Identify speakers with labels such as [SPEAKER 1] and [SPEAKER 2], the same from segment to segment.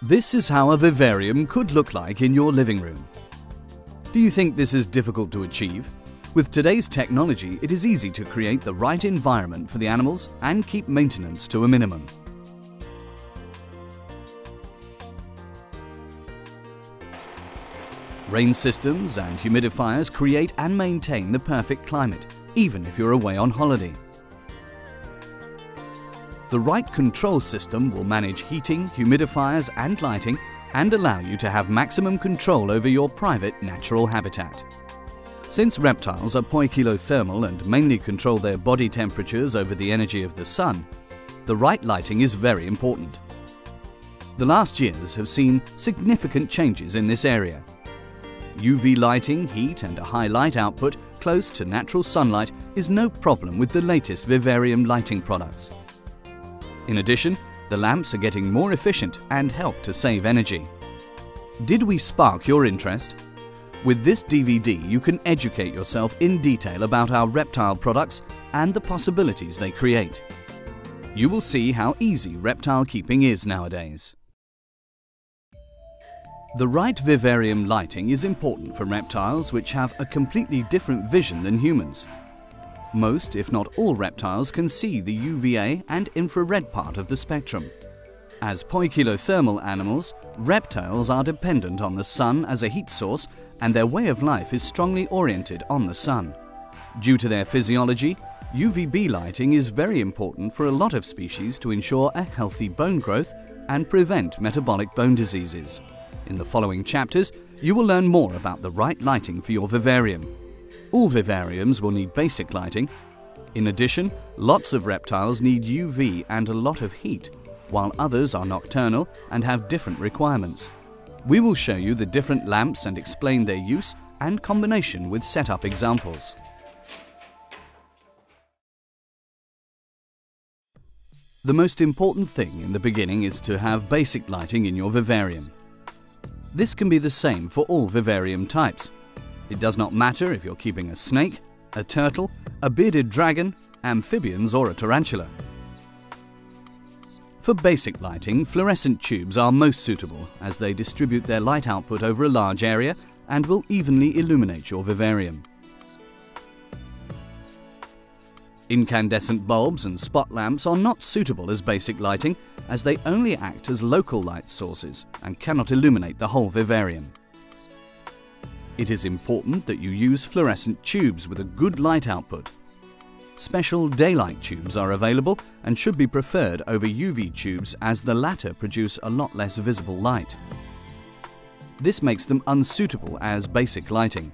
[SPEAKER 1] This is how a vivarium could look like in your living room. Do you think this is difficult to achieve? With today's technology, it is easy to create the right environment for the animals and keep maintenance to a minimum. Rain systems and humidifiers create and maintain the perfect climate, even if you're away on holiday. The right control system will manage heating, humidifiers and lighting and allow you to have maximum control over your private natural habitat. Since reptiles are poikilothermal and mainly control their body temperatures over the energy of the sun, the right lighting is very important. The last years have seen significant changes in this area. UV lighting, heat and a high light output close to natural sunlight is no problem with the latest vivarium lighting products. In addition, the lamps are getting more efficient and help to save energy. Did we spark your interest? With this DVD, you can educate yourself in detail about our reptile products and the possibilities they create. You will see how easy reptile keeping is nowadays. The right vivarium lighting is important for reptiles which have a completely different vision than humans. Most, if not all, reptiles can see the UVA and infrared part of the spectrum. As poikilothermal animals, reptiles are dependent on the sun as a heat source and their way of life is strongly oriented on the sun. Due to their physiology, UVB lighting is very important for a lot of species to ensure a healthy bone growth and prevent metabolic bone diseases. In the following chapters, you will learn more about the right lighting for your vivarium. All vivariums will need basic lighting. In addition, lots of reptiles need UV and a lot of heat, while others are nocturnal and have different requirements. We will show you the different lamps and explain their use and combination with setup examples. The most important thing in the beginning is to have basic lighting in your vivarium. This can be the same for all vivarium types. It does not matter if you're keeping a snake, a turtle, a bearded dragon, amphibians or a tarantula. For basic lighting, fluorescent tubes are most suitable as they distribute their light output over a large area and will evenly illuminate your vivarium. Incandescent bulbs and spot lamps are not suitable as basic lighting as they only act as local light sources and cannot illuminate the whole vivarium. It is important that you use fluorescent tubes with a good light output. Special daylight tubes are available and should be preferred over UV tubes as the latter produce a lot less visible light. This makes them unsuitable as basic lighting.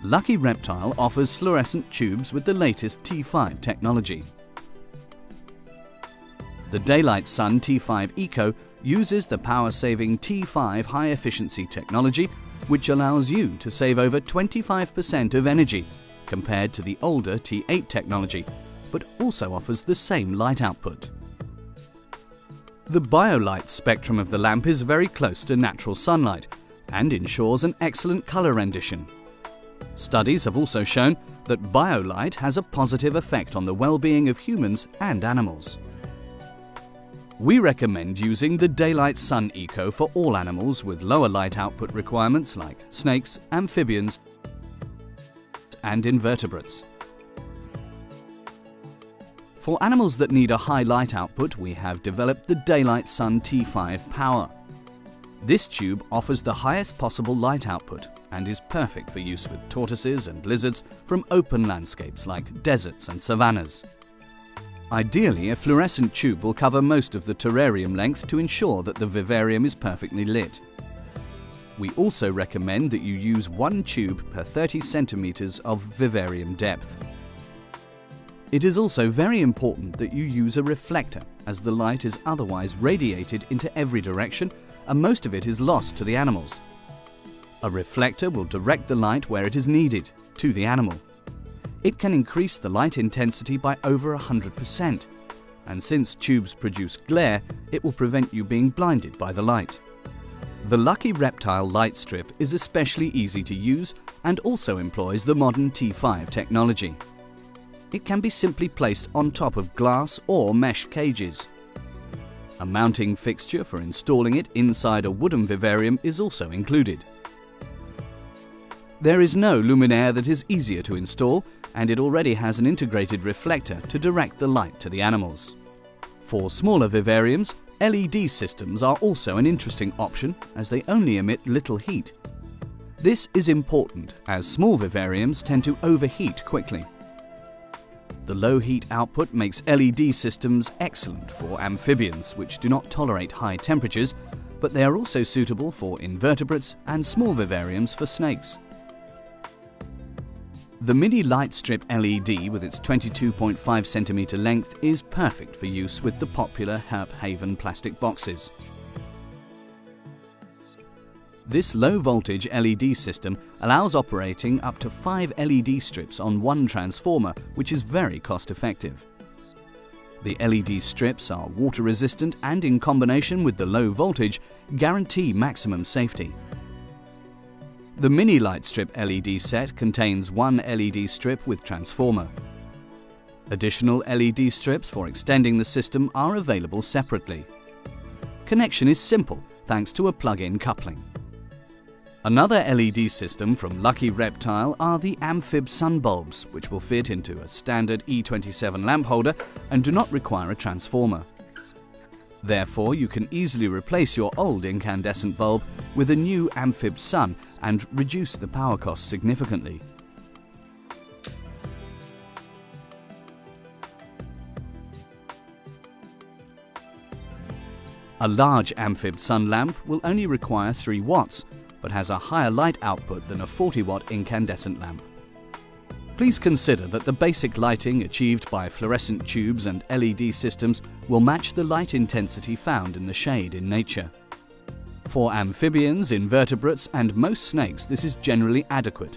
[SPEAKER 1] Lucky Reptile offers fluorescent tubes with the latest T5 technology. The Daylight Sun T5 Eco uses the power-saving T5 high-efficiency technology which allows you to save over 25% of energy compared to the older T8 technology, but also offers the same light output. The BioLight spectrum of the lamp is very close to natural sunlight and ensures an excellent color rendition. Studies have also shown that BioLight has a positive effect on the well-being of humans and animals. We recommend using the Daylight Sun Eco for all animals with lower light output requirements like snakes, amphibians and invertebrates. For animals that need a high light output, we have developed the Daylight Sun T5 Power. This tube offers the highest possible light output and is perfect for use with tortoises and lizards from open landscapes like deserts and savannas. Ideally, a fluorescent tube will cover most of the terrarium length to ensure that the vivarium is perfectly lit. We also recommend that you use one tube per 30 centimeters of vivarium depth. It is also very important that you use a reflector as the light is otherwise radiated into every direction and most of it is lost to the animals. A reflector will direct the light where it is needed, to the animal. It can increase the light intensity by over 100%, and since tubes produce glare, it will prevent you being blinded by the light. The Lucky Reptile light strip is especially easy to use and also employs the modern T5 technology. It can be simply placed on top of glass or mesh cages. A mounting fixture for installing it inside a wooden vivarium is also included. There is no luminaire that is easier to install, and it already has an integrated reflector to direct the light to the animals. For smaller vivariums, LED systems are also an interesting option as they only emit little heat. This is important as small vivariums tend to overheat quickly. The low heat output makes LED systems excellent for amphibians which do not tolerate high temperatures, but they are also suitable for invertebrates and small vivariums for snakes. The mini light strip LED with its 22.5 cm length is perfect for use with the popular Herp Haven plastic boxes. This low voltage LED system allows operating up to 5 LED strips on one transformer, which is very cost effective. The LED strips are water resistant and in combination with the low voltage guarantee maximum safety. The mini light strip LED set contains one LED strip with transformer. Additional LED strips for extending the system are available separately. Connection is simple thanks to a plug-in coupling. Another LED system from Lucky Reptile are the Amphib sun bulbs, which will fit into a standard E27 lamp holder and do not require a transformer. Therefore, you can easily replace your old incandescent bulb with a new Amphib sun and reduce the power cost significantly. A large Amphib sun lamp will only require 3 watts, but has a higher light output than a 40-watt incandescent lamp. Please consider that the basic lighting achieved by fluorescent tubes and LED systems will match the light intensity found in the shade in nature. For amphibians, invertebrates and most snakes this is generally adequate.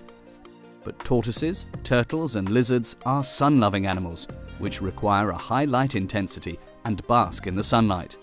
[SPEAKER 1] But tortoises, turtles and lizards are sun-loving animals which require a high light intensity and bask in the sunlight.